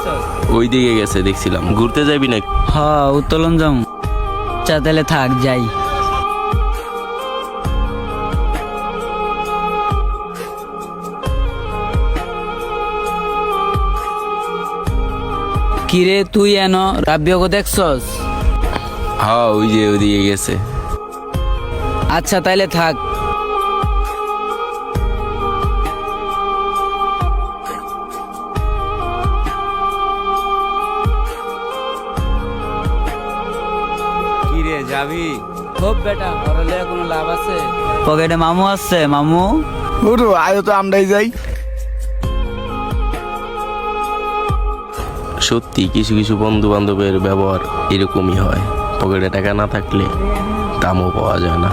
দেখছস? ওই দিকে গেছে দেখছিলাম। ঘুরতে যাবি না? হ উত্তোলন যাম। আচ্ছা তাহলে থাক যাই। কিরে তুই এনো রাব্বিয়াকে দেখছস? হ্যাঁ ওই যে ওইদিকে গেছে। আচ্ছা তাইলে থাক। কি রে যাবি? খুব বেটা ওর লয়ে কোনো লাভ আছে? পকেটে মামু আছে মামু। ওরো আয়ো তো আমরাই যাই। সত্যি কিছু কিছু বন্ধু বান্ধবের ব্যবহার এরকমই হয়। পকেটে টাকা না থাকলে দামও পাওয়া যায় না।